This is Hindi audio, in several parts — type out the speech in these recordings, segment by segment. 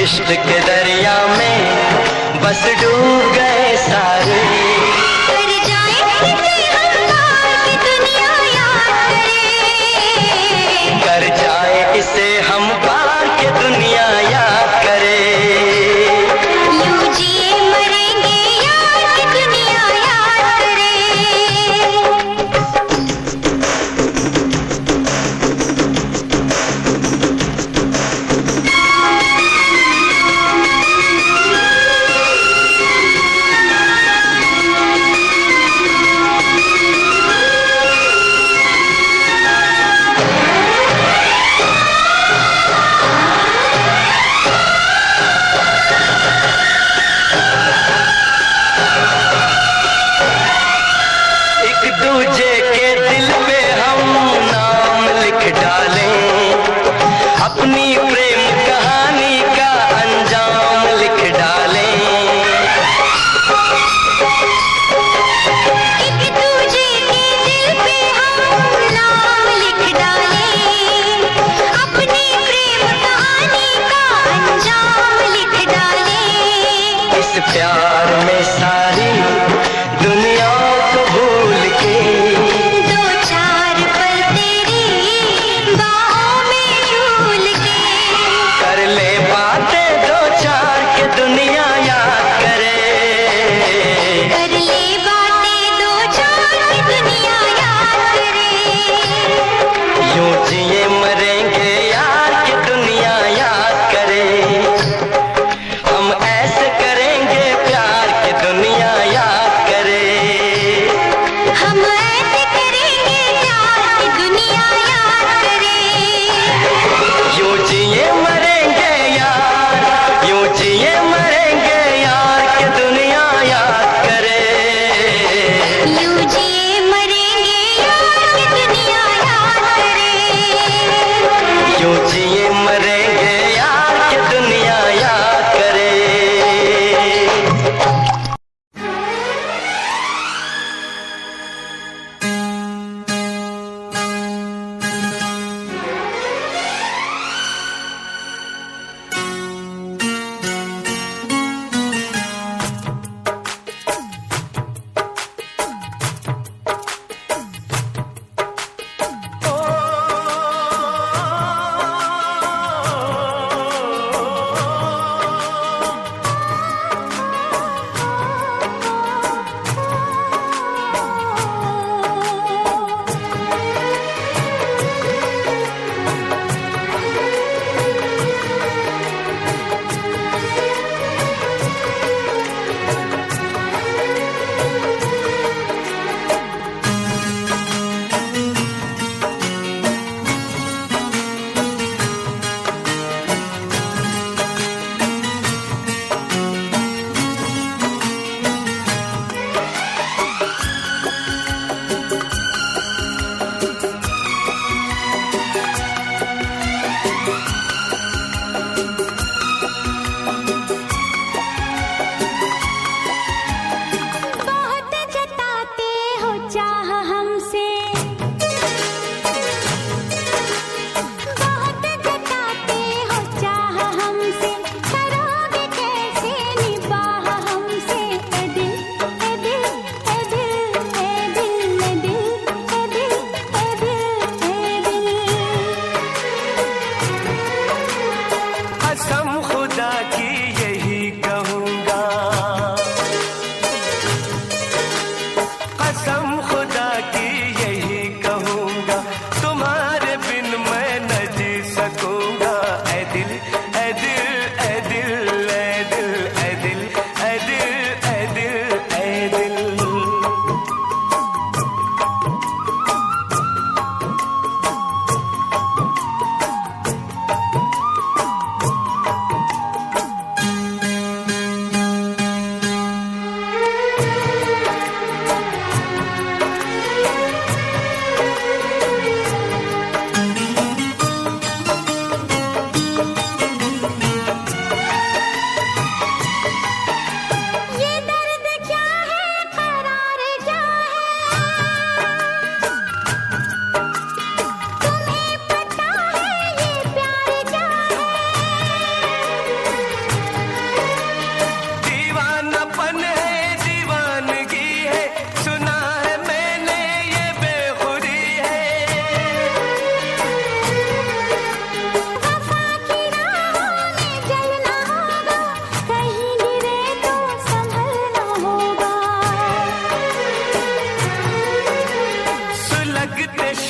इश्क के दरिया में बस डूब गए सारे। कर जाए इसे हम पार कि दुनिया याद करे। कर जाए इसे हम पार के दुनिया याद करे। यूं जिए मरेंगे यार कि दुनिया याद करे।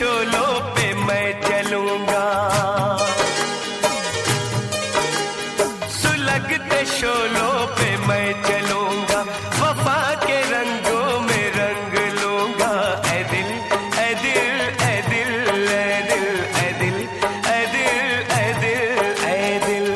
शोलों पे मैं चलूंगा, सुलगते शोलों पे मैं चलूंगा, वफा के रंगों में रंग लूंगा। ऐ दिल ऐ दिल ऐ दिल ऐ दिल ऐ दिल ऐ दिल ऐ दिल ऐ दिल।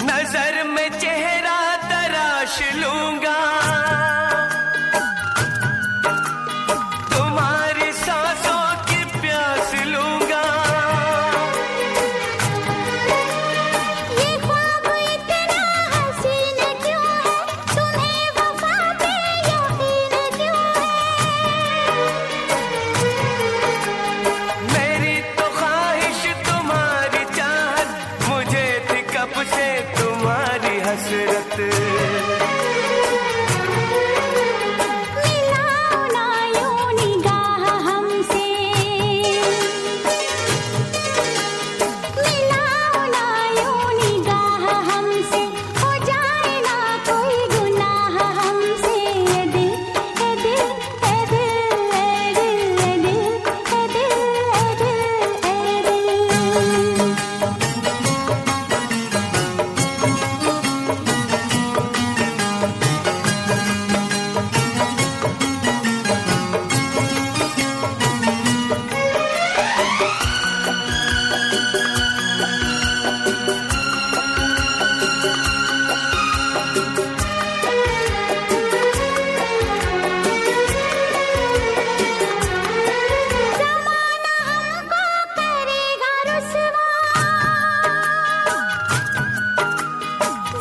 नजर में चेहरा तराश लूंगा, तुम्हारी सांसों की प्यास लूंगा। ये ख्वाब इतना हसीन क्यों है, तुम्हें वफा पे यकीन क्यों है। मेरी तो ख्वाहिश तुम्हारी चाहत, मुझे थी कब से तुम्हारी हसरत। मिलाओ ना यूं निगाह हमसे, मिलाओ ना यूं निगाह हमसे, हो जाए ना कोई गुनाह हमसे। ए दिल ए दिल ए दिल ए दिल ए दिल ए दिल ए दिल ए दिल। ज़माना हमको करेगा रुसवा,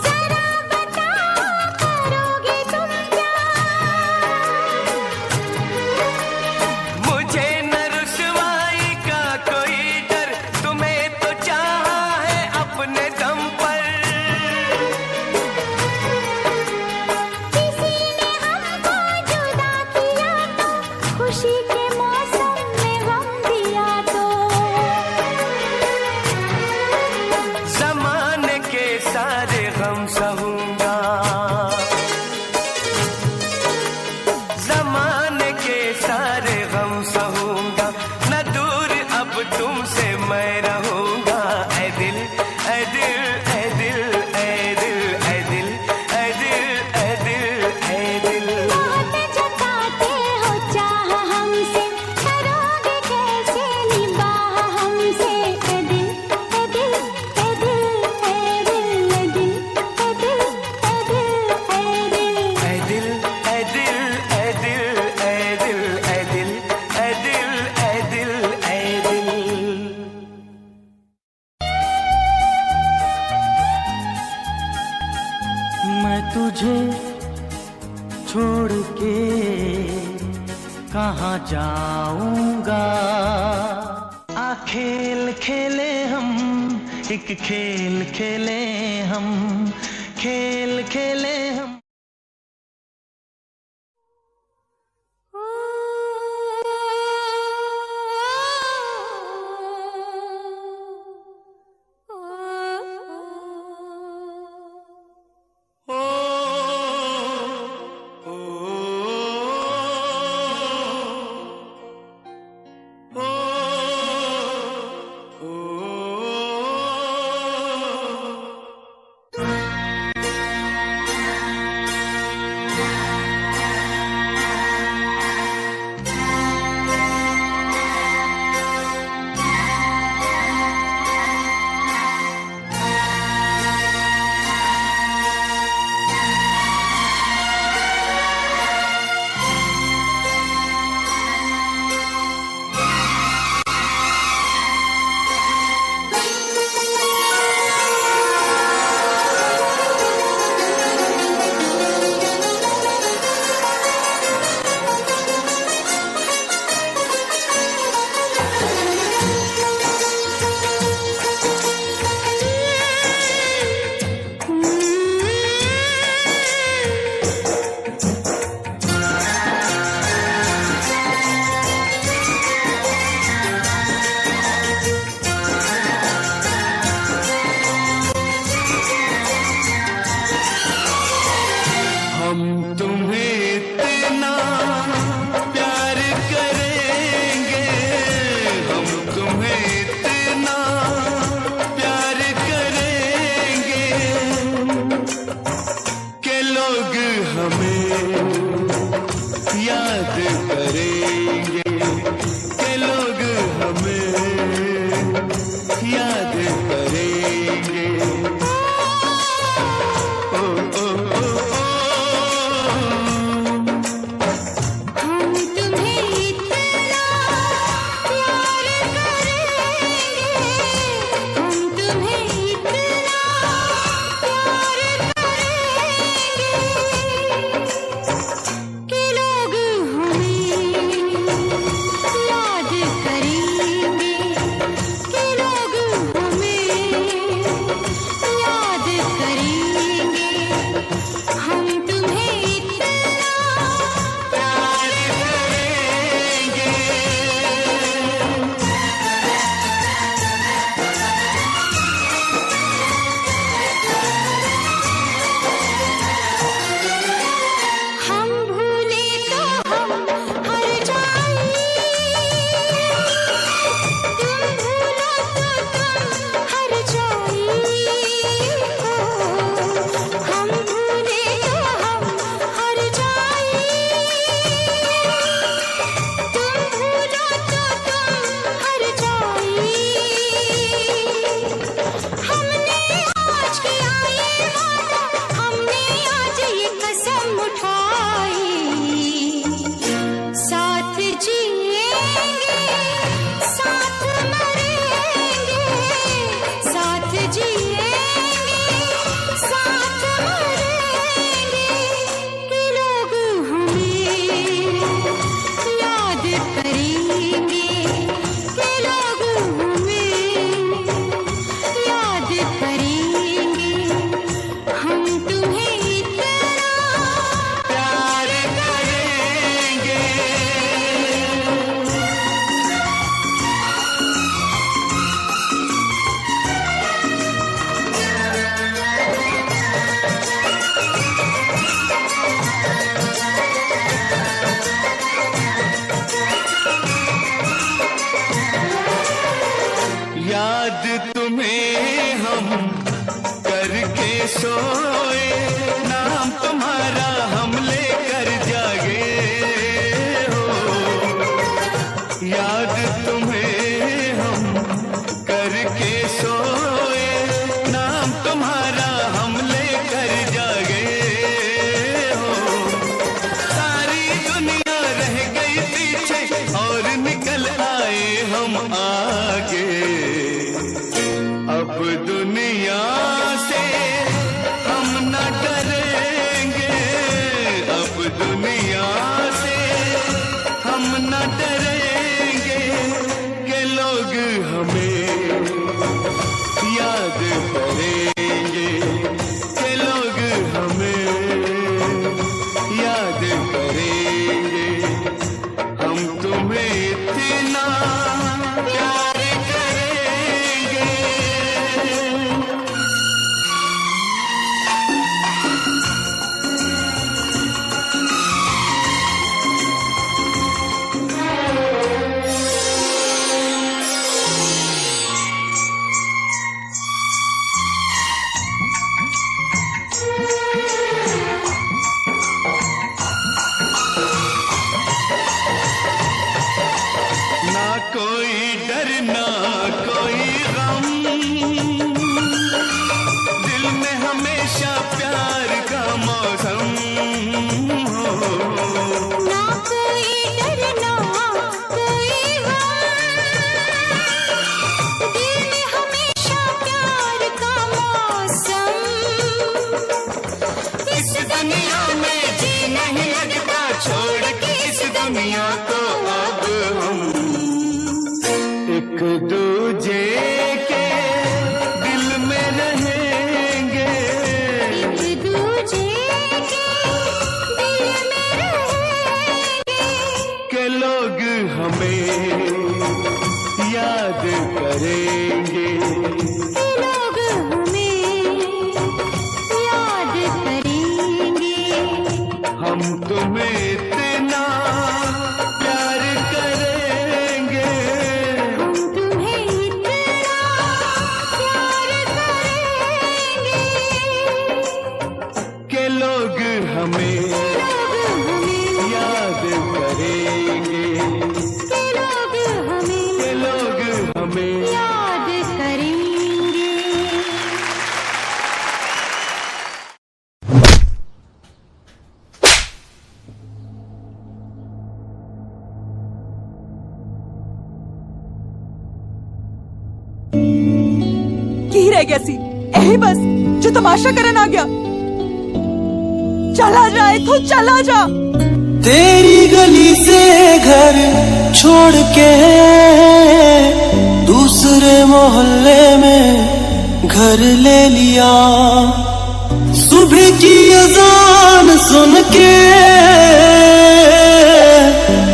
ज़रा बताओ करोगे तुम क्या। मुझे न रुसवाई का कोई डर, तुम्हें तो चाहा है अपने दम पर। किसी ने हमको जुदा किया तो, खुशी के मौसम में गम दिया तो। ज़माने के सारे गम सहूंगा, ज़माने के सारे गम सहूंगा, न दूर अब तुमसे मैं रहूंगा। ऐ दिल ऐ दिल ऐ दिल ऐ दिल ऐ दिल ऐ दिल ऐ दिल ऐ दिल। बहुत जताते हो चाह हमसे, करोगे कैसे निभाह हमसे। ए दिल ए दिल ए दिल ए दिल ए दिल ए दिल ए दिल ए दिल। ऐ दिल ऐ दिल ऐ दिल ऐ दिल ऐ दिल ऐ दिल ऐ दिल। मैं तुझे छोड़ के कहाँ जाऊंगा। आ खेल खेले हम, एक खेल खेले हम, खेल खेले हम। करेंगे कि लोग हमें याद करेंगे। ओ, ओ, ओ, ओ, हम तुम्हें इतना प्यार करेंगे, हम तुम्हें इतना प्यार करेंगे कि लोग हमें याद करेंगे, कि लोग हमें याद करेंगे। हम तुम्हें इतना प्यार करेंगे। हम भूले तो हम हर जाएं, तुम भूलो तो तुम हर जाएं। हम भूले तो हम हर जाएं, तुम भूलो तो तुम हर जाएं। हमने आज किया ये वादा, हमने आज ये कसम उठाई, साथ जिएंगे साथ मरेंगे, साथ जिएंगे साथ मरेंगे कि लोग हमें याद करेंगे, कि लोग हमें याद करेंगे। हम तुम्हें इतना प्यार करेंगे। याद तुम्हें हम करके सोए, नाम तुम्हारा हम लेकर जागे हो। याद तुम्हें हम करके सोए, नाम तुम्हारा हम लेकर जागे हो। सारी दुनिया रह गई पीछे और निकल आए हम आगे। अब दुनिया से हम न डरेंगे, अब दुनिया से हम न डरेंगे कि लोग हमें याद करेंगे, कि लोग हमें याद करेंगे। हम तुम्हें इतना प्यार करेंगे। ना कोई डर ना कोई गम, दिल में हमेशा प्यार का मौसम हो। ना कोई डर ना कोई गम, दिल में हमेशा प्यार का मौसम। इस दुनिया में जी नहीं लगता, छोड़ के इस दुनिया को अब हम एक दूजे के दिल में रहेंगे, एक दूजे के दिल में रहेंगे कि लोग हमें याद करेंगे। कि लोग हमें याद करेंगे। हम तुम्हें इतना प्यार करेंगे, हम तुम्हें इतना प्यार करेंगे कि लोग हमें लोग हमें याद करेंगे। की रह गया सी यही बस जो तमाशा करन आ गया। चला जा इथों, चला जा। तेरी गली से घर छोड़ के दूसरे मोहल्ले में घर ले लिया। सुबह की अजान सुन के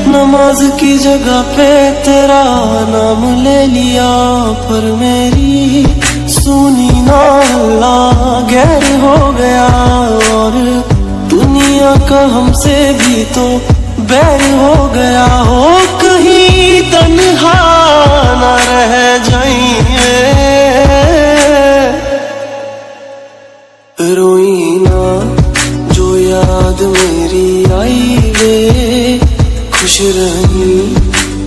नमाज की जगह पे तेरा नाम ले लिया। पर मेरी सुनी ना अल्लाह गैर हो गया और दुनिया का हमसे भी तो बैर हो गया। हो कहीं तन्हा न रह जाइए, रोई ना जो याद मेरी आई वे। खुश रही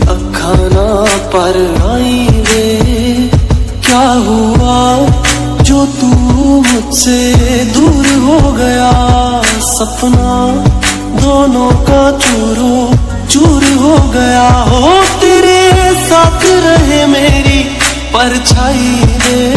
अखा ना पर आई वे। क्या हुआ जो तू मुझसे दूर हो गया। सपना दोनों का चूरो चूर हो गया। हो तेरे साथ रहे मेरी परछाई रे।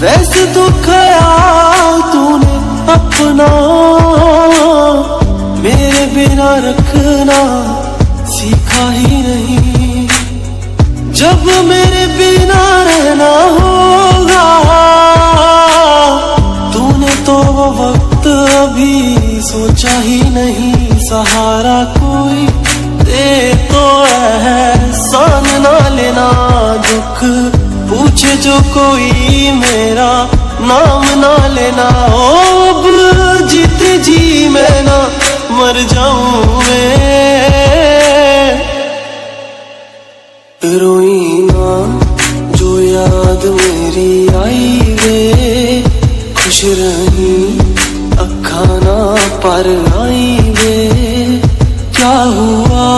वैसे तो ख्याल तूने अपना मेरे बिना रखना सीखा ही नहीं। जब मेरे बिना रहना होगा तूने तो वो वक्त अभी सोचा ही नहीं। सहारा कोई दे तो एहसान ना लेना। दुख पूछे जो कोई मेरा नाम ना लेना। ओ अब जीते जी मैं ना मर जाऊं मैं। रोई ना जो याद मेरी आई वे। खुश रही अखा ना पर आई वे। क्या हुआ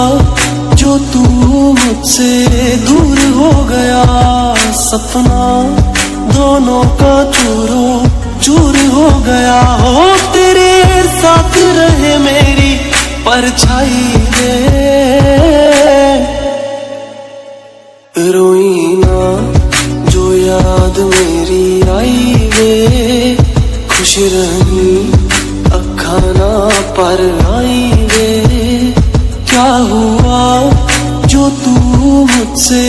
जो तू मुझसे दूर हो गया। सपना दोनों का चूरो चूर हो गया। हो तेरे साथ रहे मेरी परछाई रे। रोई ना जो याद मेरी आई वे। खुश रही अखा ना पर आई वे। क्या हुआ जो तू मुझसे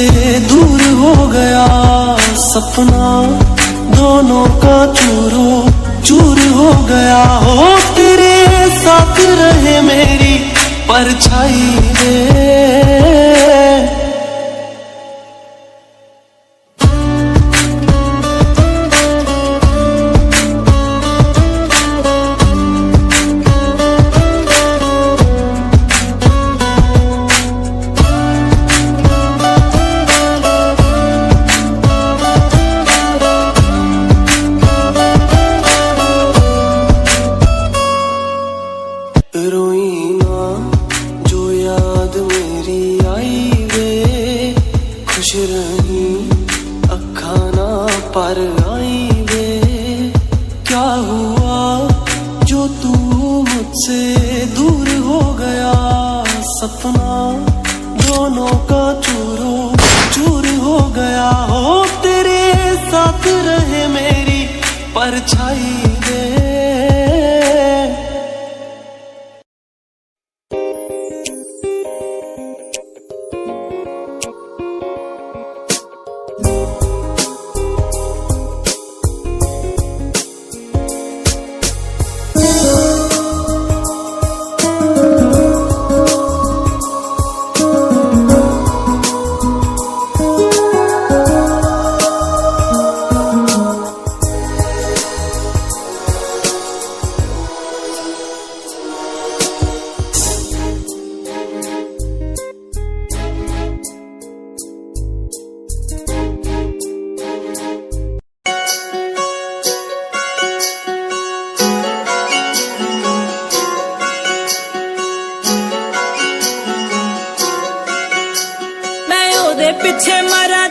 दूर हो गया। सपना दोनों का चूरो चूर हो गया। हो तेरे साथ रहे मेरी परछाई रे। रोई ना जो याद मेरी आई वे। खुश रही अखा ना पर आई वे। क्या हुआ जो तू मुझसे दूर हो गया। सपना दोनों का चूरो चूर हो गया। हो तेरे साथ रहे मेरी परछाई रे।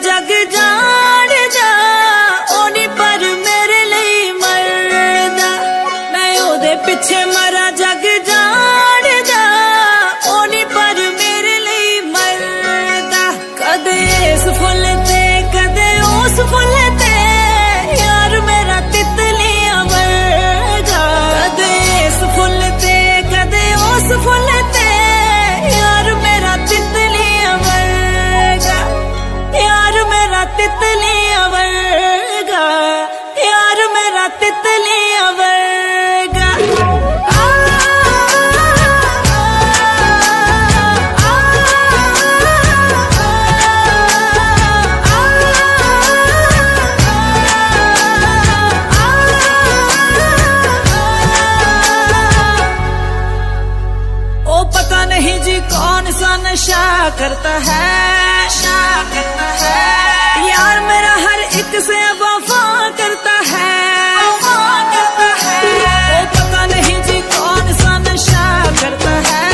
जग जाणदा ओ नी पर मेरे लिए मरदा मैं ओदे पिछे मरा जग जाणदा ओ नी पर मेरे लिए मरदा कदे इस फुल ते कदे उस फुल ते यार मेरा तितलियां वर्गा कदे इस फुल ते कदे उस फुल ते यार मेरा तितलियां वर्गा यार मेरा तितलियां वर्गा यार मेरा तितलियां वर्गा ओ पता नहीं जी कौन सा नशा करता है यार मेरा हर एक से वफा करता है ओ पता नहीं जी कौन सा नशा करता है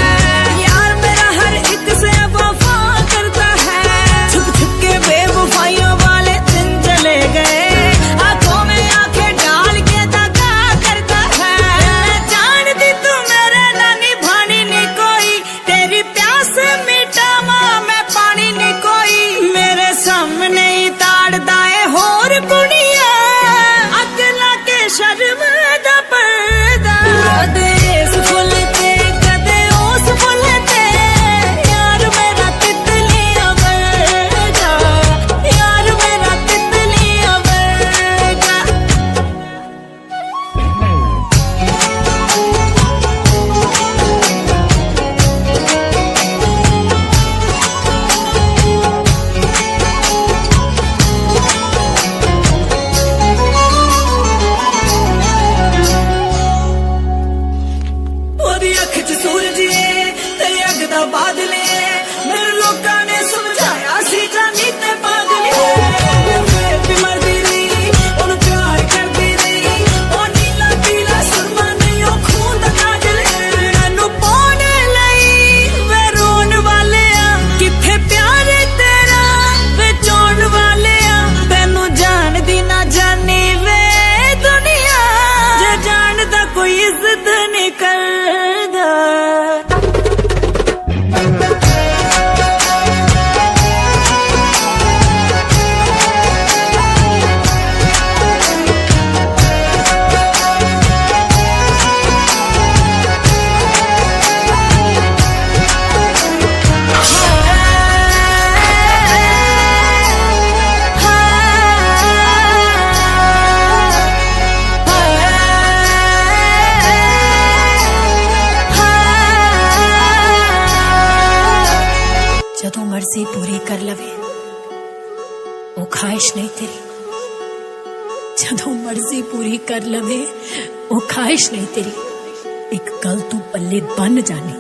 यार मेरा हर एक से वफा करता है छुप छुप के बेवफाइयों वाले दिन चले गए आंखों में आंखें डाल के दगा करता है मैं जानती तू मेरे ना निभानी नहीं कोई तेरी प्यास मिटावा मैं पानी नहीं कोई मेरे सामने ही ताड़दा है होर कुड़िया अगला के शर्म दा पर्दा कदे इस फुल ते कदे उस फुल ते यार मेरा तितलियां वर्गा यार मेरा तितलियां वर्गा ओदी अख च सूरज है तेरी अग दा बादल है मेरे लोकां ने समझाया सी जानी ते पागल है फिर भी मरदी रही ओनू प्यार करदी रही ओ नीला पीला सुरमा नहीं ओ खून दा काजल है मैनू पाने लई वे रोन वाले आ किथे प्यार तेरा वे चोण वाले आ तैनू जानदी ना जानी वे दुनिया जे जानदा कोई इज्जत नहीं करदा जदों मर्जी पूरी कर लवे वो ख्वाहिश नहीं तेरी जदों मर्जी पूरी कर लवे वो ख्वाहिश नहीं तेरी एक गल तू पल्ले बन जानी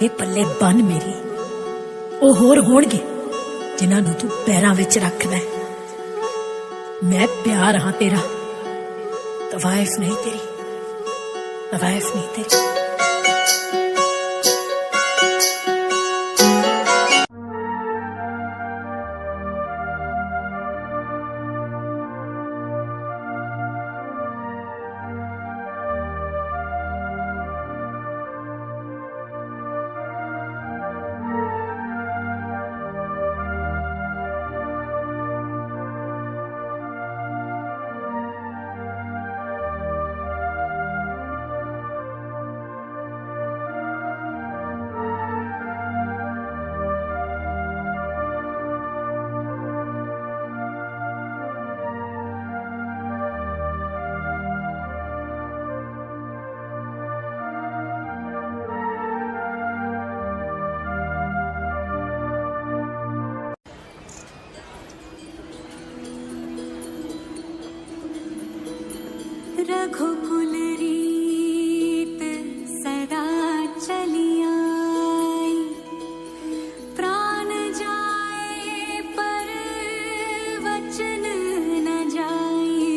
ये पल्ले बन मेरी वो होर होणगे जिन्हां नूं तू पैरां विच रखदा है मैं प्यार हाँ तेरा तवाइफ नहीं तेरी तवाइफ नहीं तेरी रघुकुल रीत सदा चली आई प्राण जाए पर वचन न जाए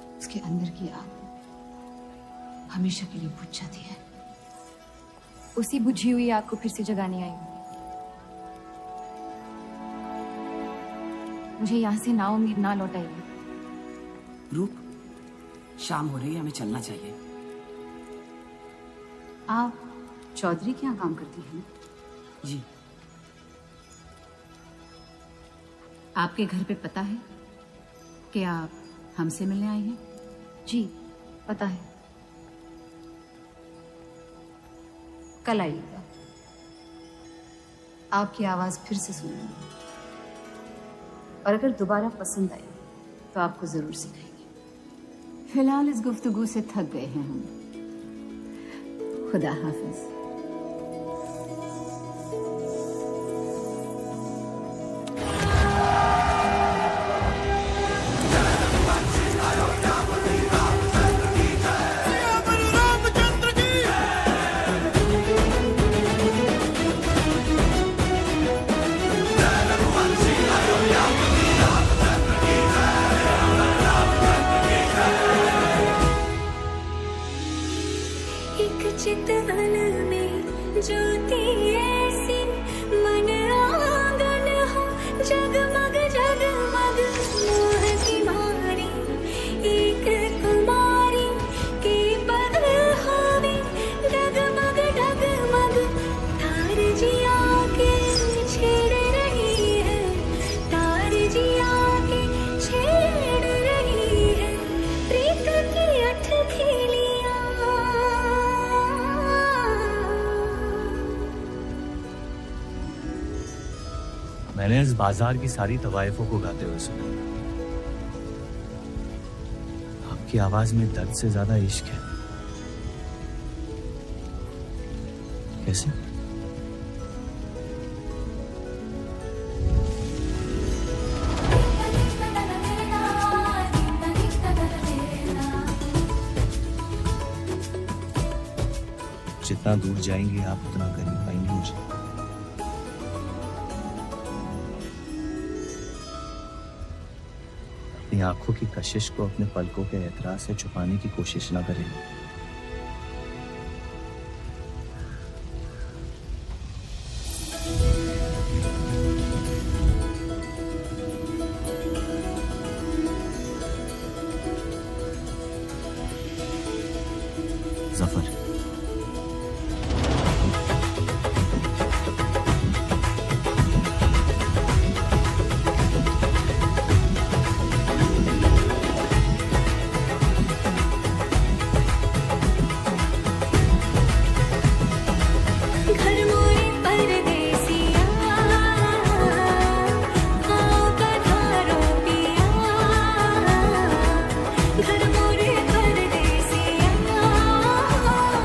उसके अंदर की आग हमेशा के लिए बुझ जाती है। उसी बुझी हुई आग को फिर से जगाने आई हूँ। मुझे यहाँ से नाउम्मीद ना लौटाइए। रूप, शाम हो रही है, हमें चलना चाहिए। आप चौधरी के यहाँ काम करती हैं? जी। आपके घर पे पता है कि आप हमसे मिलने आई हैं? जी पता है। कल आइएगा, आपकी आवाज फिर से सुनेंगे और अगर दोबारा पसंद आई तो आपको जरूर सिखाएंगे। फिलहाल इस गुफ्तगू से थक गए हैं हम। खुदा हाफिज। एक चितवन में ज्योति ऐसी मन आंगन हो जगमग जगमग मोह की मारी एक कुमारी के पग होवे डगमग डगमग तार जिया के छेड़ रही है तार जिया के छेड़ रही है प्रीत की अठ खेलियां मैंने इस बाजार की सारी तवाइफों को गाते हुए सुना। आपकी आवाज में दर्द से ज्यादा इश्क है। कैसे? जितना दूर जाएंगे आप उतना करीब पाएंगे मुझे। अपनी आंखों की कशिश को अपने पलकों के एतराज से छुपाने की कोशिश ना करें। जफर, घर मोरे परदेसिया आओ पधारो पिया घर मोरे परदेसिया आओ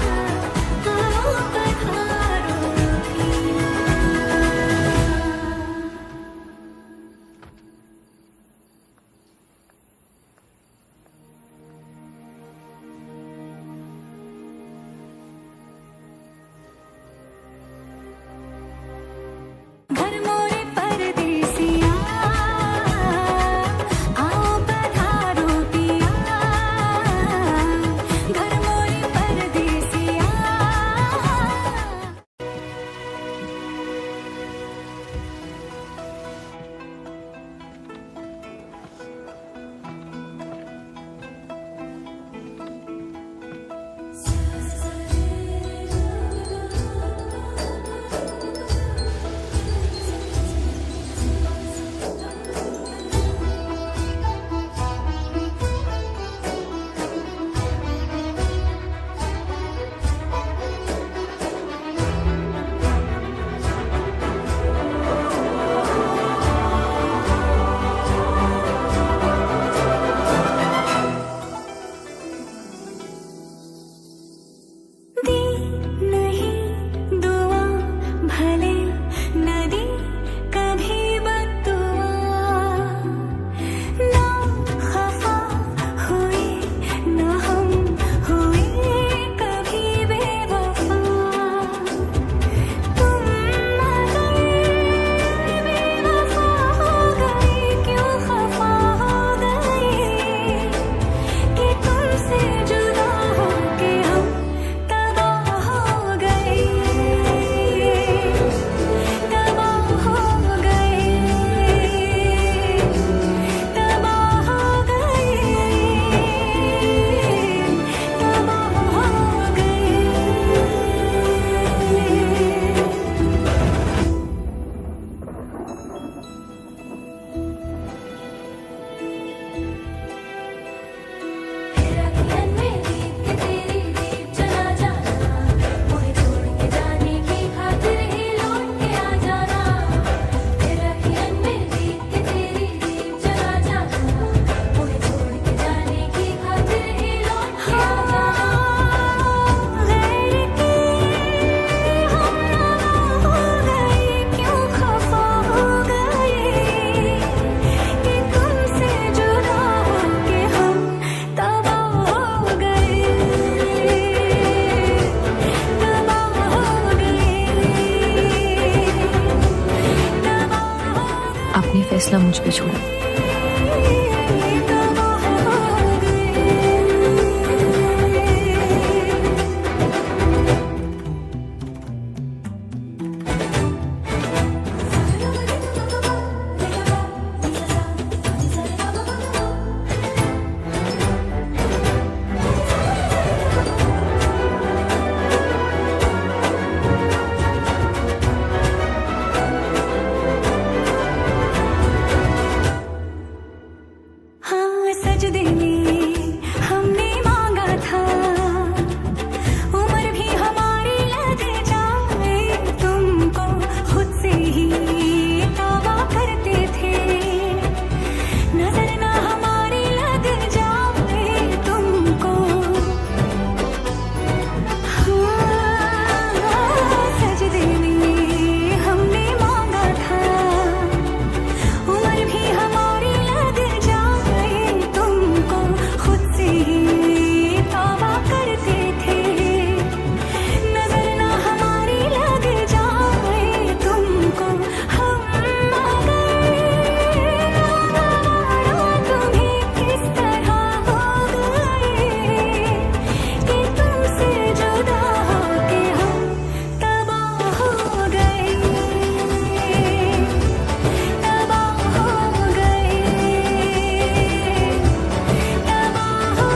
भरोसा मुझ पे छोड़ा। हाँ सजदे में हमने मांगा था, उम्र भी हमारी लग जाए, तुमको खुद से ही तौबा करते थे, नजर ना हमारी लग जाए तुमको। हाँ सजदे में हमने मांगा था, उम्र भी हमारी लग जाए, तुमको खुद से ही तौबा करते थे, नजर ना हमारी लग जाए तुमको। हम तुम्हें किस तरह हो गए कि तुमसे जुदा होके हम तबाह हो गए, तबाह हो गए, तबाह हो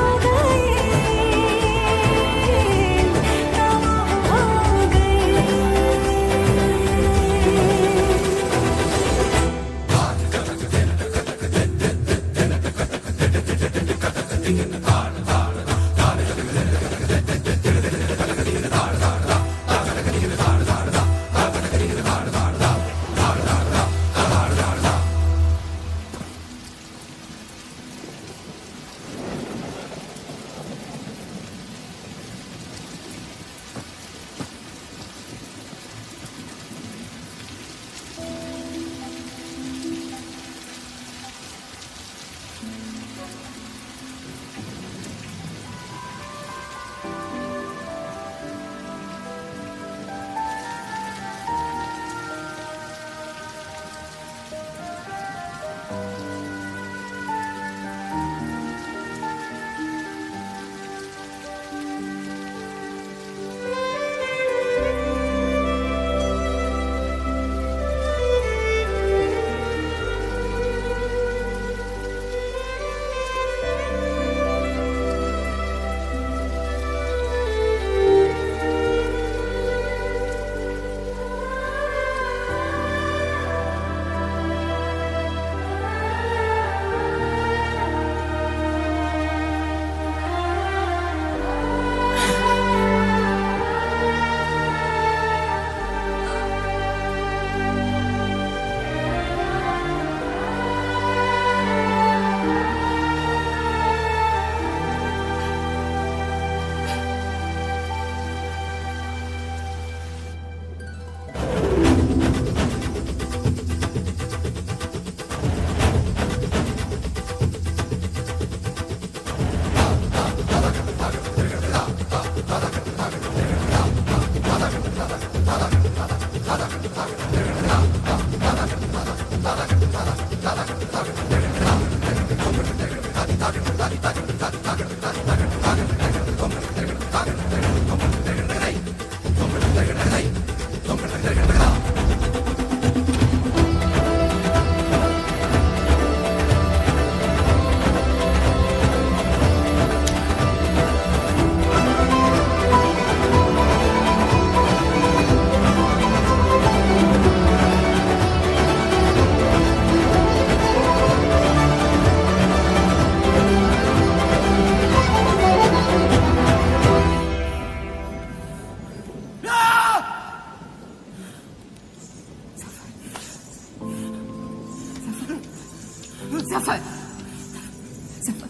सफर सफर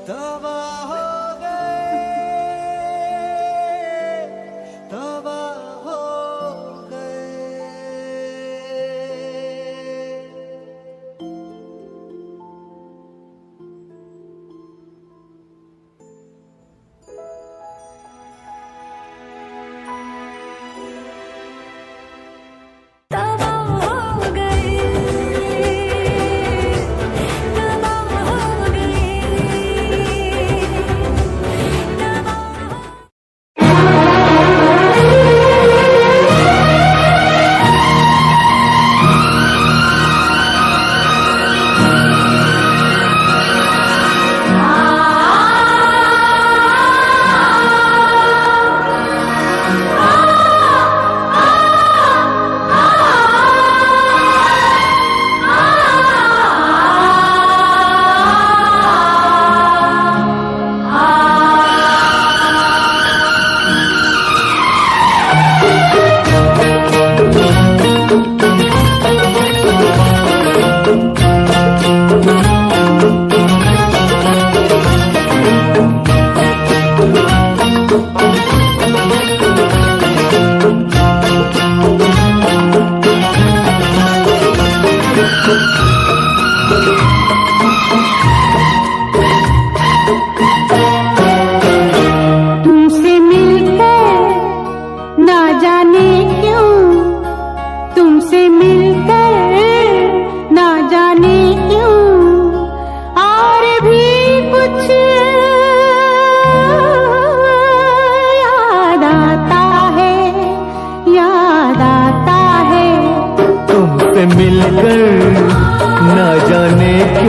तबाह हो गए।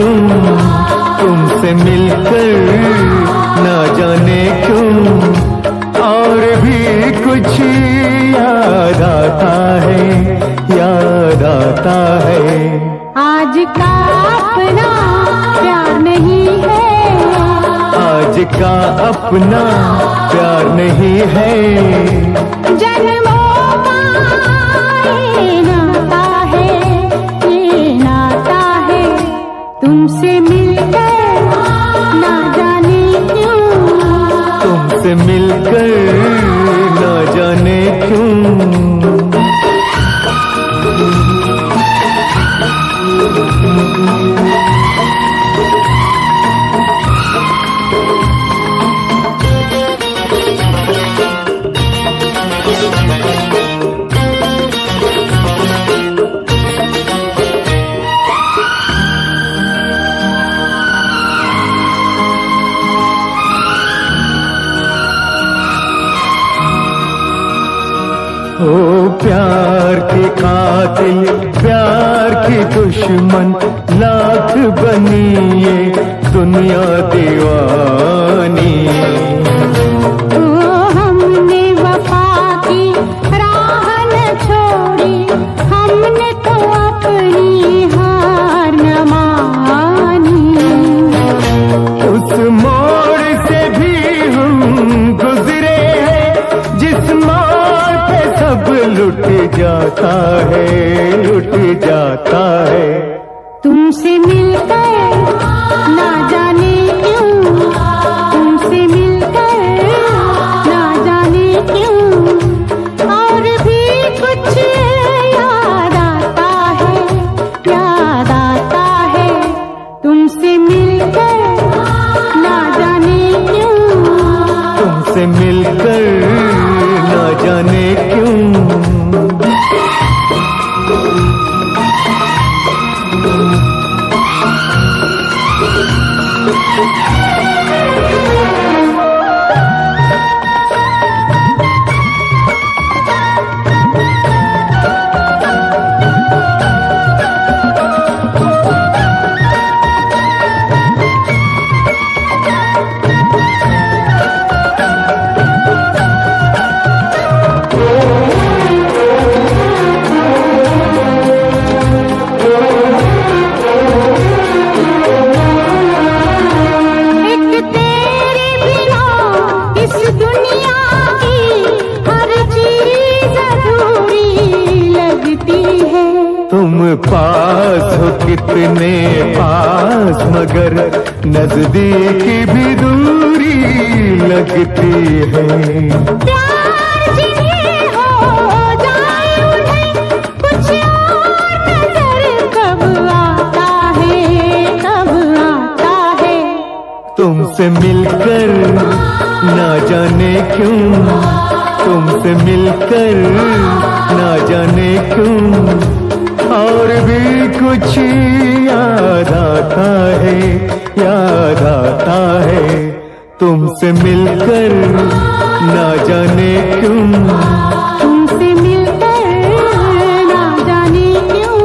क्यों तुमसे मिलकर ना जाने क्यों और भी कुछ याद आता है, याद आता है। आज का अपना प्यार नहीं है, आज का अपना प्यार नहीं है, जन्मों का ये नाता है, ये नाता है। तुमसे मिलकर ना जाने क्यों, तुमसे मिलकर ना जाने क्यों। ओ प्यार के कातिल, प्यार की दुश्मन, लाख बनी ये दुनिया दीवानी। ओ हमने वफा की राह न छोड़ी, हमने तो अपनी हार न मानी। उस मोड़ से भी हम गुजरे हैं जिस मोड़ पे सब लुट जाता है, लुट जाता है। तुमसे मिलकर ना जाने क्यों, तुमसे मिलकर ना जाने क्यों और भी कुछ याद आता है, याद आता है। तुमसे मिलकर ना जाने क्यों, तुमसे मिलकर ना जाने क्यों। तुम पास हो कितने पास मगर नजदीक भी दूरी लगती है। प्यार जिन्हें हो जाए उन्हें कुछ और नजर कब आता है, कब आता है। तुमसे मिलकर ना जाने क्यों, तुमसे मिलकर ना जाने क्यों और भी कुछ याद आता है, याद आता है। तुमसे मिलकर ना जाने क्यों, तुमसे मिलकर ना जाने क्यों।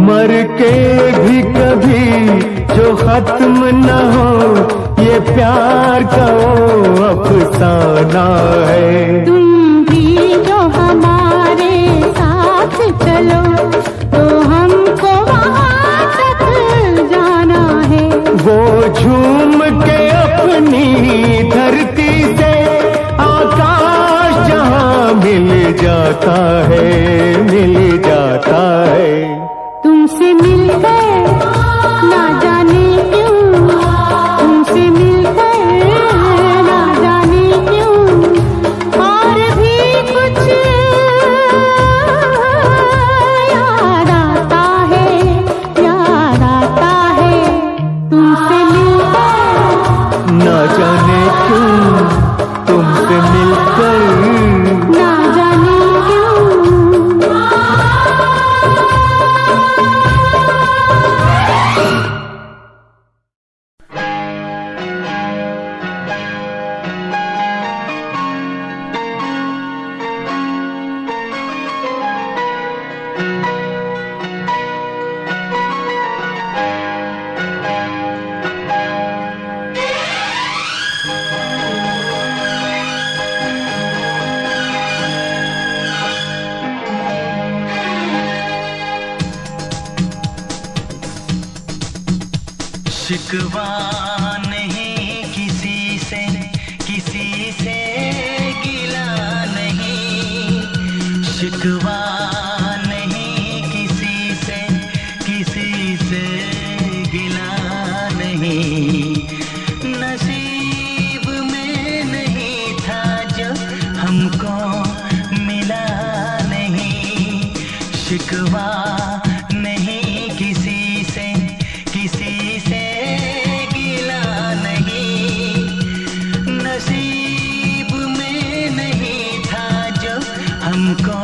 मर के भी कभी जो खत्म न हो ये प्यार का वो अफसाना है। तुम भी जो हमारे साथ चलो तो हमको वहाँ तक जाना है। वो झूम के अपनी धरती से आकाश जहाँ मिल जाता है, मिल जाता है। तुमसे मिलकर ना जाने क्यों, तुमसे मिलकर शिकवा नहीं किसी से गिला नहीं, शिकवा नहीं किसी से गिला नहीं, नसीब में नहीं था जो हमको मिला नहीं, शिकवा नहीं किसी से गिला नहीं, नसीब में नहीं था जो हमको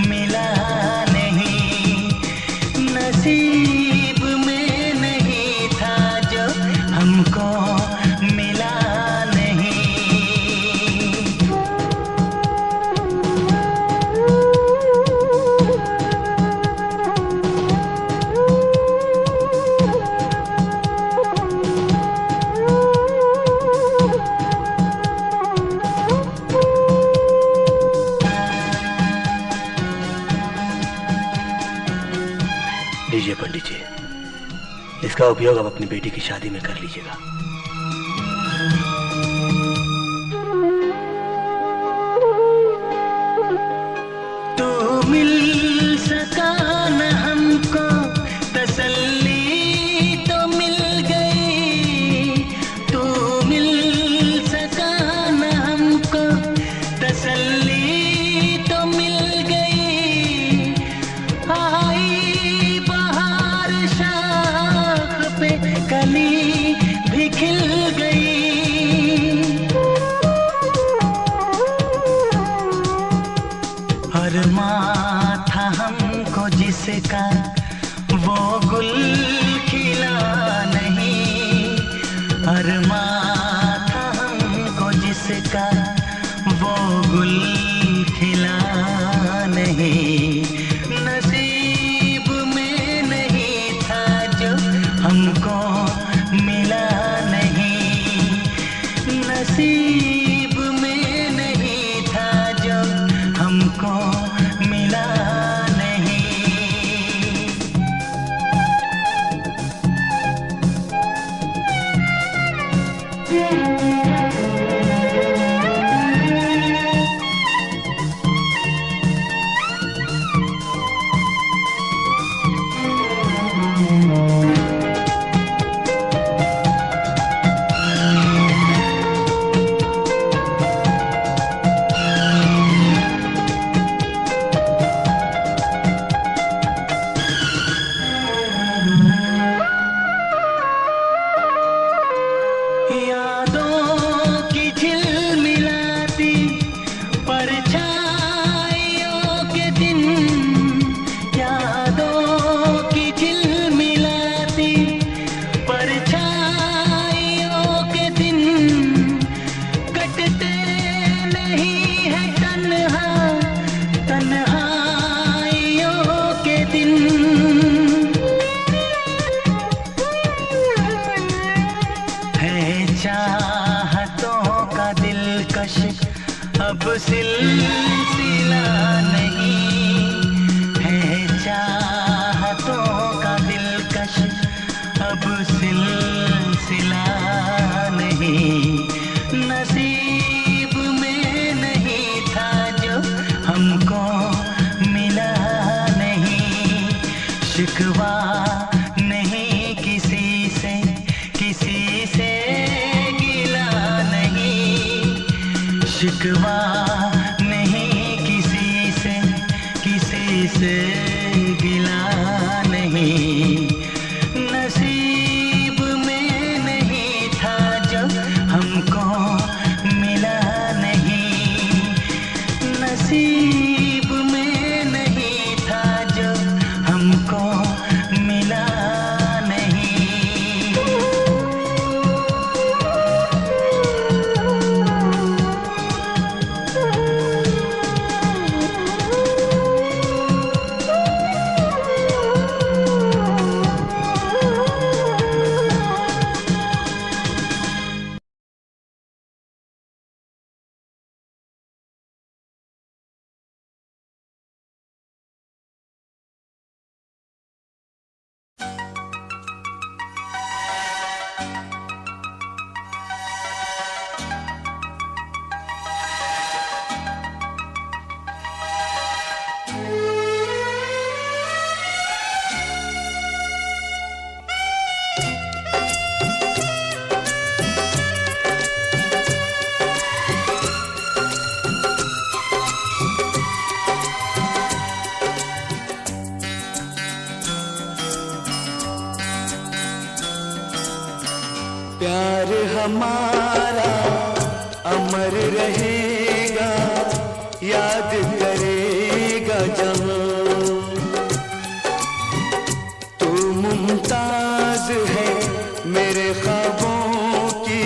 मिला नहीं, नसीब में नहीं था जो हमको मिला नहीं। लीजिए पंडित जी, इसका उपयोग आप अपनी बेटी की शादी में कर लीजिएगा। तो मिल सका न हमको तसल्ली तो मिल गई, तो मिल सका न हमको तसल्ली तो मिल गई, आई बहार शाख पे कली भी खिल गई, अरमां था हमको जिसका वो गुल खिला नहीं, अरमां था हमको जिसका वो गुल खिला नहीं, नसीब में नहीं था जो हमको मिला नहीं, नसीब में नहीं था जो हमको मिला नहीं। यादों की झिलमिलाती परछाइयों के दिन, यादों की झिलमिलाती परछाइयों के दिन, कटते नहीं है तन्हाइयों के दिन, चाहतों का दिलकश अब सिलसिला नहीं, है चाहतों का दिलकश अब सिलसिला नहीं, नसीब में नहीं था जो हमको मिला नहीं, शिकवा नहीं किसी से गिला नहीं, शिकवा नहीं किसी से गिला नहीं, नसीब में नहीं था जो हमको मिला नहीं, नसीब में नहीं था जो हमको मिला नहीं। प्यार हमारा अमर रहेगा, याद करेगा जहां। तू मुमताज है मेरे ख्वाबों की,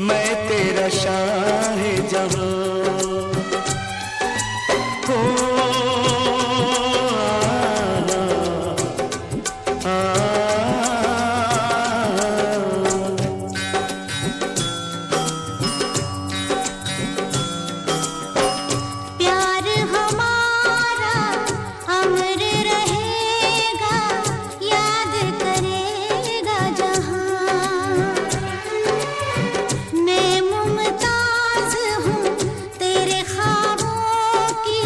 मैं तेरा शाहजहां। प्यार हमारा अमर रहेगा, याद करेगा जहां। मैं मुमताज हूँ तेरे ख्वाबों की,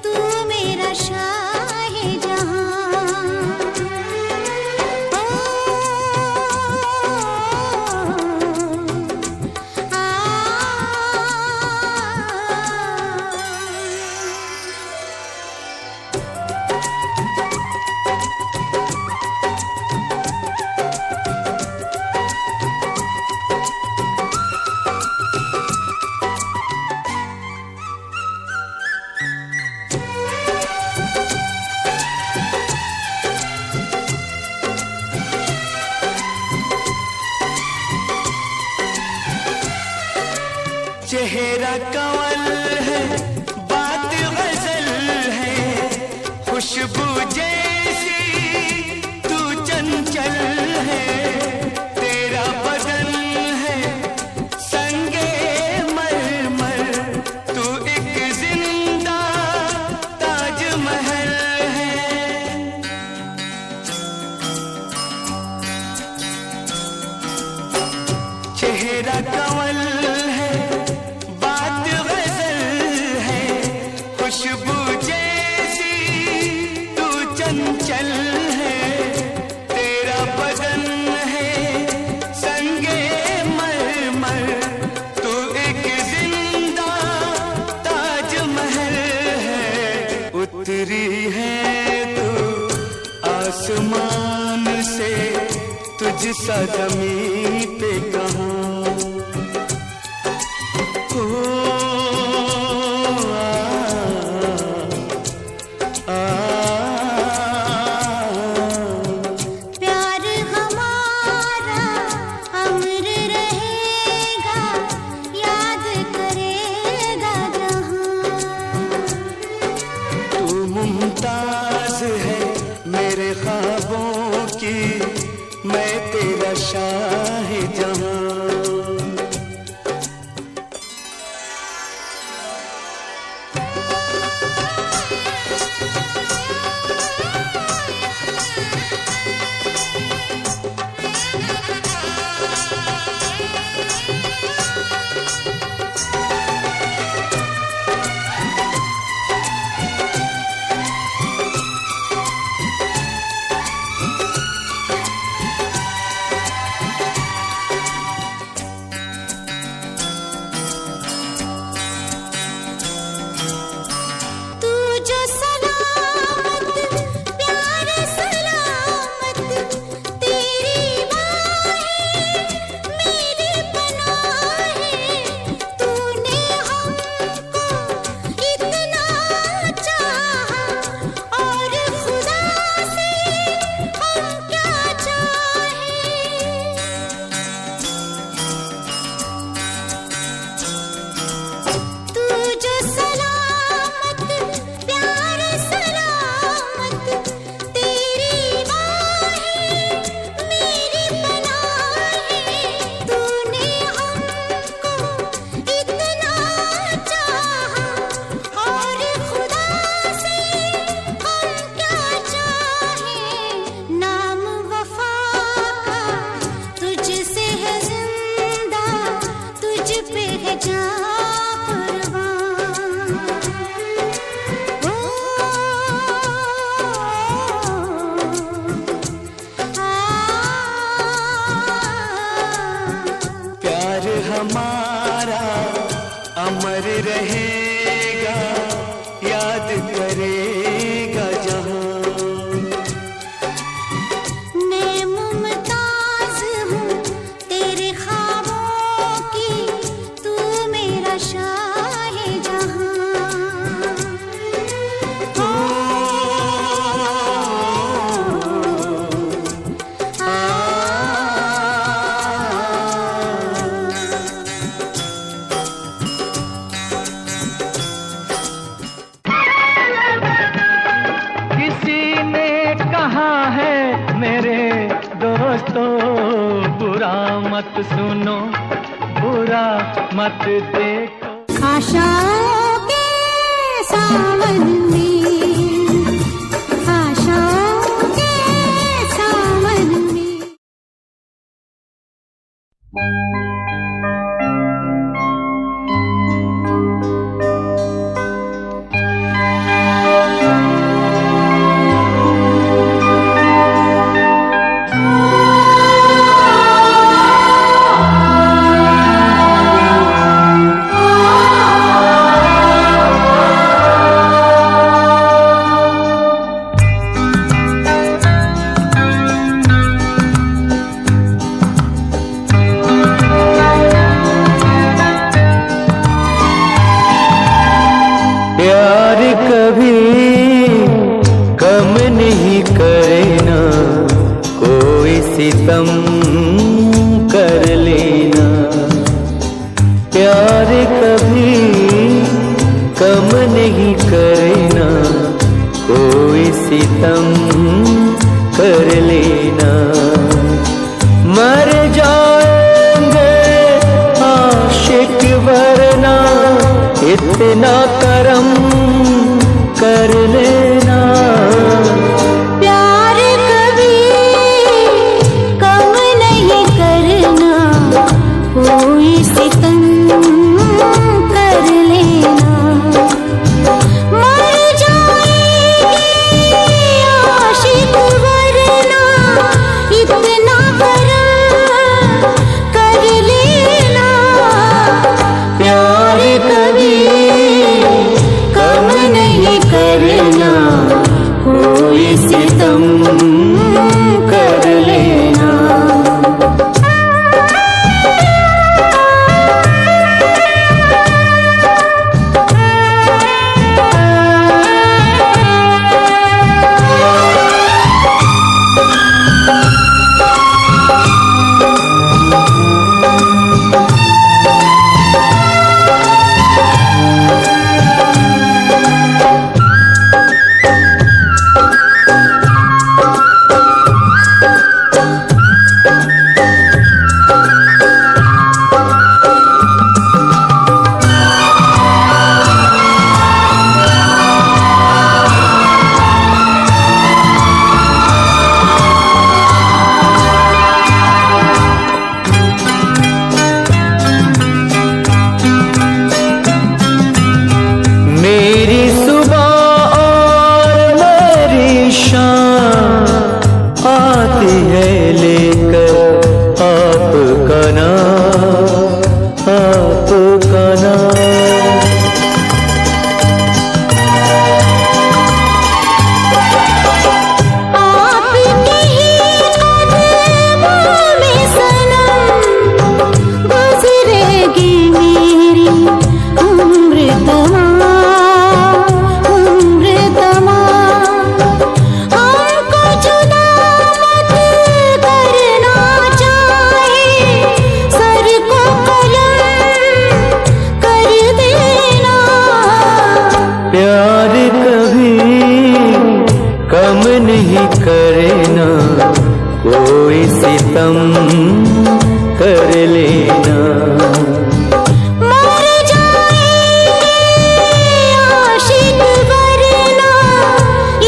तू मेरा शाहजहां। चेहरा कंवल है, बात गजल है, खुशबू जैसी तू चंचल है। तेरा बदन है संगे मरमर, तू एक जिंदा ताजमहल है। चेहरा कंवल है, बात गजल है, खुशबू जैसी तू चंचल है। तेरा बदन है संगे मरमर, तू एक जिंदा ताजमहल है। उतरी है तू आसमान से, तुझसा ज़मीं पे कहाँ। प्यार हमारा अमर रहेगा, याद करेगा जहां। तू मुमताज है मेरे ख्वाबों की, मैं तेरा शाहजहां। बुरा मत सुनो, बुरा मत देखो। आशाओं के सावन में, आशाओं के सावन में। प्यार कभी कम नहीं करना, कोई सितम कर लेना। प्यार कभी कम नहीं करना, कोई सितम कर लेना। मर जाएंगे आशिक वरना, इतना करम कर लेना। प्यार कभी कम नहीं करना, कोई सितम कर लेना। मर जाएंगे आशिक वरना, इतना करम कर लेना। प्यार कभी कम नहीं करना, कोई सितम कर लेना। मेरी सुबह और मेरी शाम आती है लेकर आपका नाम, आपका नाम। आपके ही कदमों में सनम गुजरेगी मेरी उम्र तमाम, उम्र तमाम। हमको जुदा मत करना चाहे, सर को कलम कर देना। प्यार कभी कम नहीं करना, कोई सितम कर लेना। मर जाएंगे आशिक वरना,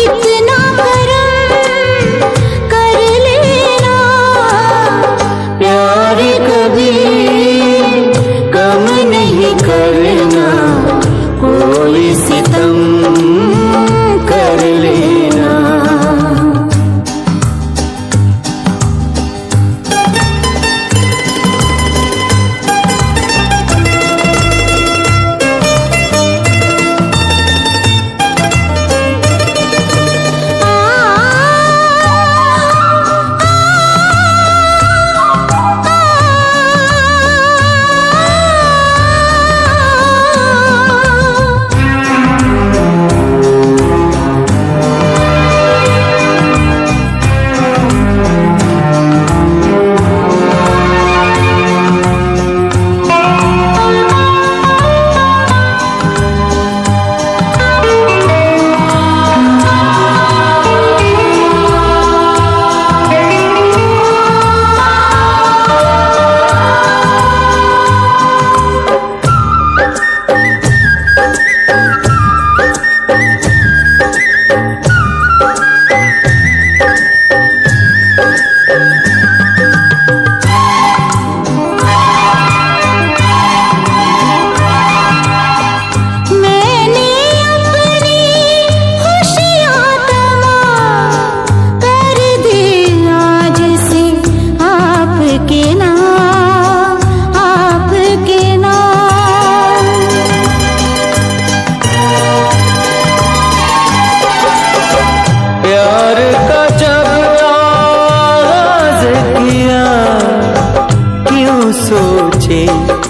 इतना करम कर लेना। प्यार कभी कम नहीं करना, कोई सितम कर लेना।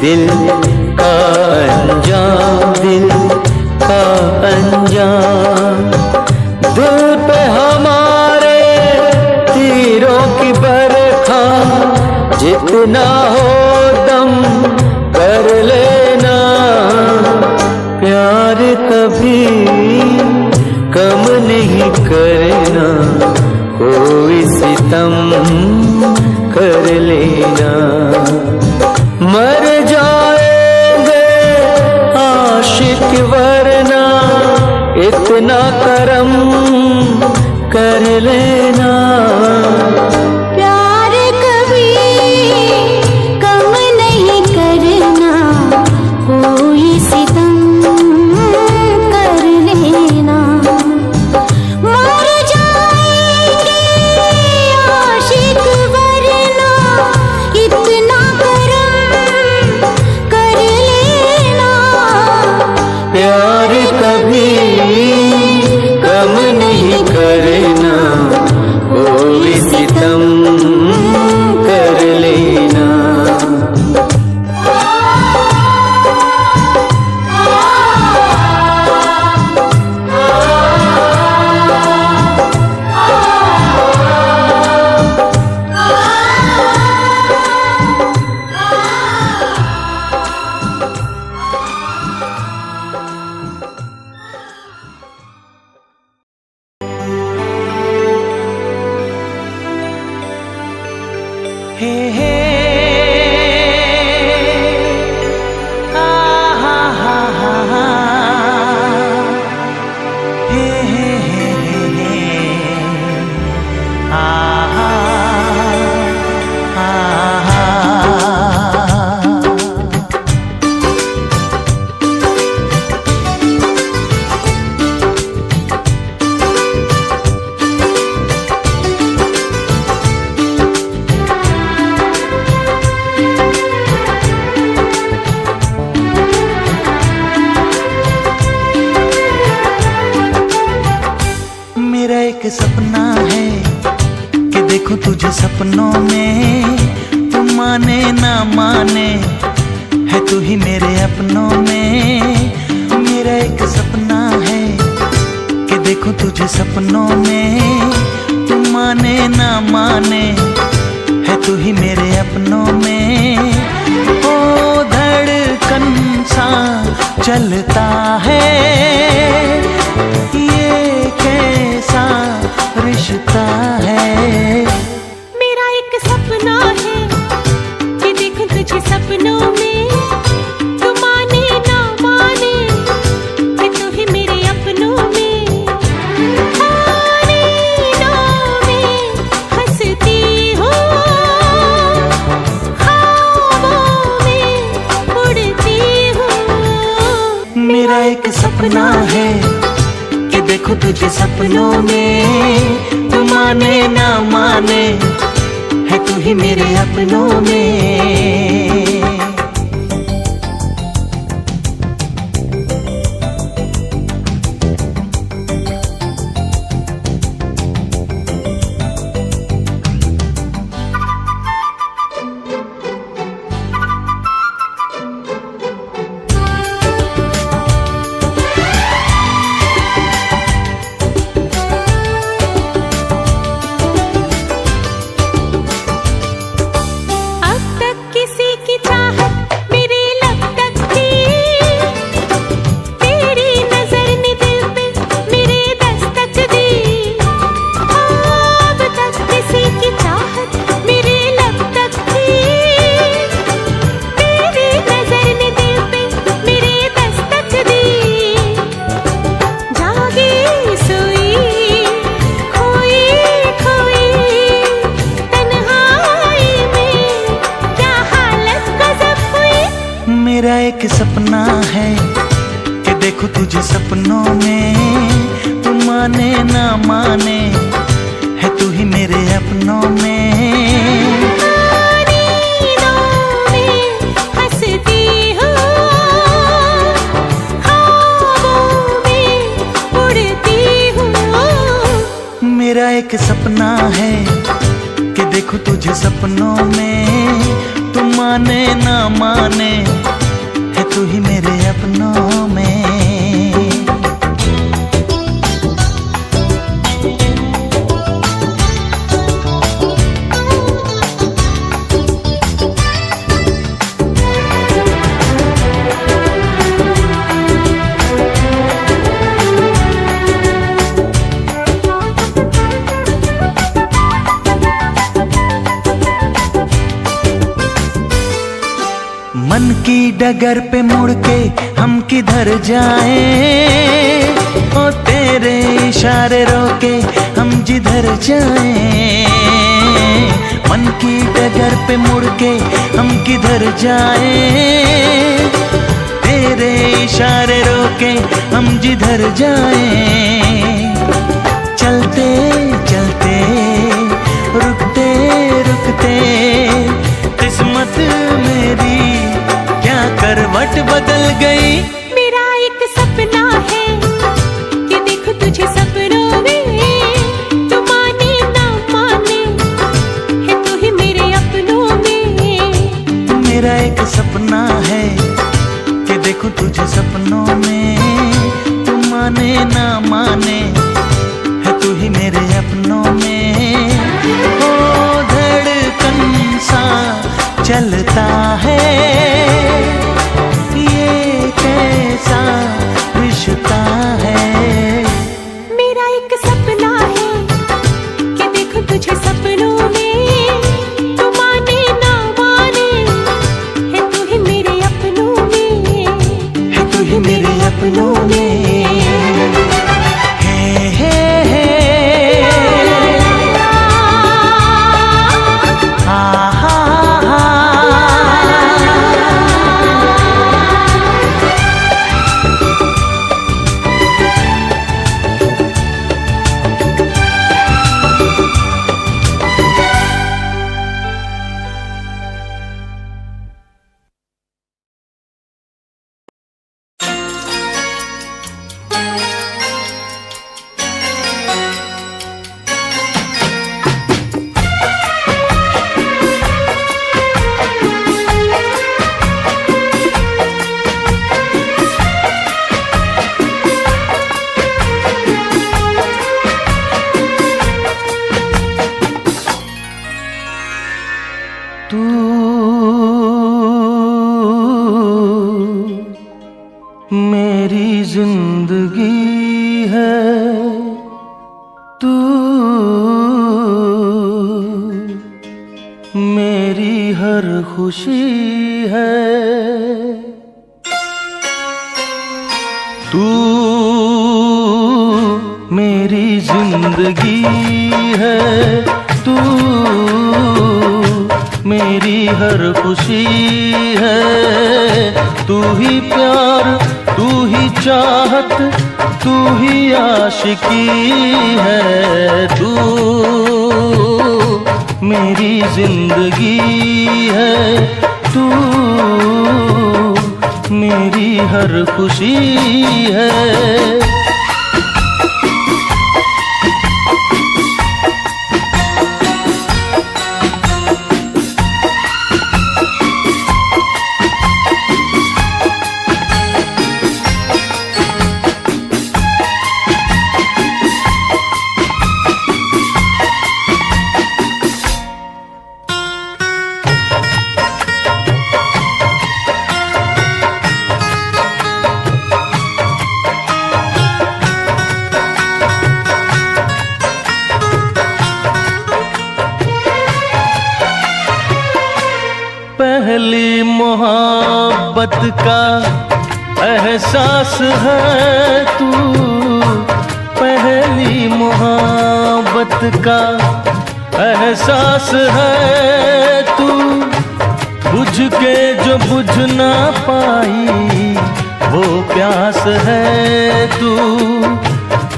दिल का अंजाम, दिल का अंजाम। दिल पे हमारे तीरों की बरखा, जितना हो दम कर लेना। प्यार कभी कम नहीं करना, कोई सितम कर लेना। मर जाएंगे आशिक वरना, इतना करम कर लेना। प्यार कभी कम नहीं करना, कोई सितम कर लेना। मर जाएंगे आशिक वरना, इतना करम कर लेना। प्यार कभी कम नहीं करना, कोई सितम कर लेना। हे हे आ हा हा हा हा हे हे हे हे आ हा आ हा। मेरा एक सपना है कि देखूं तुझे सपनों में, तू माने ना माने है तू ही मेरे अपनों में। मेरा एक सपना है कि देखूं तुझे सपनों में, तू माने ना माने है तू ही मेरे अपनों में। ओ धड़कन सा चलता है, ये कैसा रिश्ता है। मेरा एक सपना है कि देखूं तुझे सपनों में, तू माने ना माने है तू ही मेरे अपनों में। नींदों में हंसती हूँ, ख्वाबों में उड़ती हूँ। मेरा एक सपना है कि देखो तुझे सपनों में, तू माने ना माने है तू ही मेरे अपनों में। मेरा एक सपना है कि देखो तुझे सपनों में, तू माने ना माने है तू ही मेरे अपनों में। मेरा एक सपना है कि देखो तुझे सपनों में, तू तू माने ना माने है तू ही मेरे अपनों में। मन की डगर पे मुड़ के हम किधर जाएं, ओ तेरे इशारे रोके हम जिधर जाएं। मन की डगर पे मुड़ के हम किधर जाएं, तेरे इशारे रोके हम जिधर जाएं। चलते चलते रुकते रुकते किस्मत मेरी क्या करवट बदल गई। मेरा एक सपना है कि देखो तुझे सपनों में, तू माने ना माने है तू ही मेरे अपनों में। मेरा एक सपना है कि देखो तुझे सपनों में, तू माने ना माने है तू ही मेरे अपनों में। ओ धड़कन सा चलता है ये कैसा रिश्ता है। मेरा एक सपना है कि देखो तुझे सपनों में, तू माने ना माने है तू ही मेरे अपनों में, है तू ही मेरे अपनों में। मेरी जिंदगी है तू, मेरी हर खुशी है तू, मेरी जिंदगी है तू, मेरी हर खुशी है। तू ही प्यार, तू ही चाहत, तू ही आशिकी है। तू मेरी जिंदगी है तू, मेरी हर खुशी है। पहली मोहब्बत का एहसास है तू, पहली मोहब्बत का एहसास है तू। बुझ के जो बुझ ना पाई वो प्यास है तू।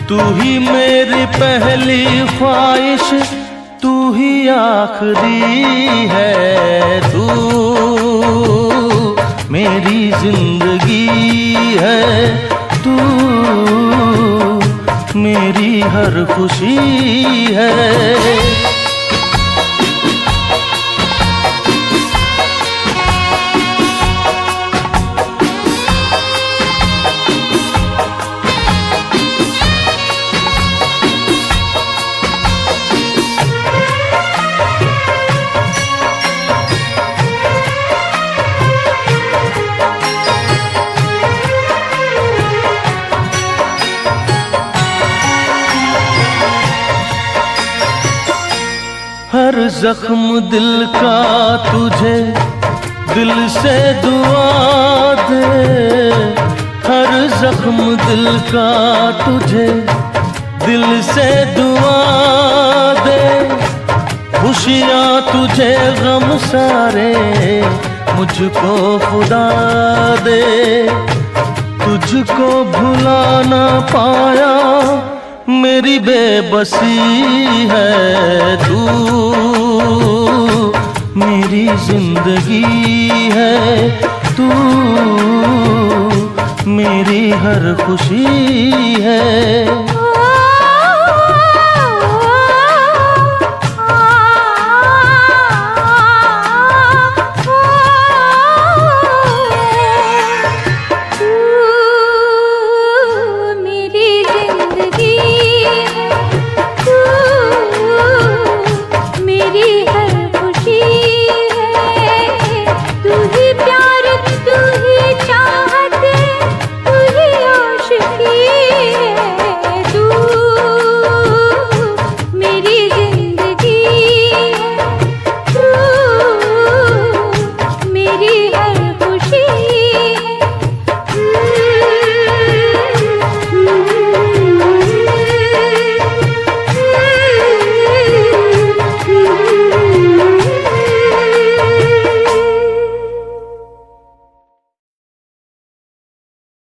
तू ही मेरी पहली ख्वाहिश, तू ही आखिरी है। तू मेरी जिंदगी है तू, मेरी हर खुशी है। जख्म दिल का तुझे दिल से दुआ दे, हर जख्म दिल का तुझे दिल से दुआ दे, खुशियाँ तुझे गम सारे मुझको खुदा दे, तुझको भुला ना पाया मेरी बेबसी है तू, मेरी जिंदगी है तू, मेरी हर खुशी है।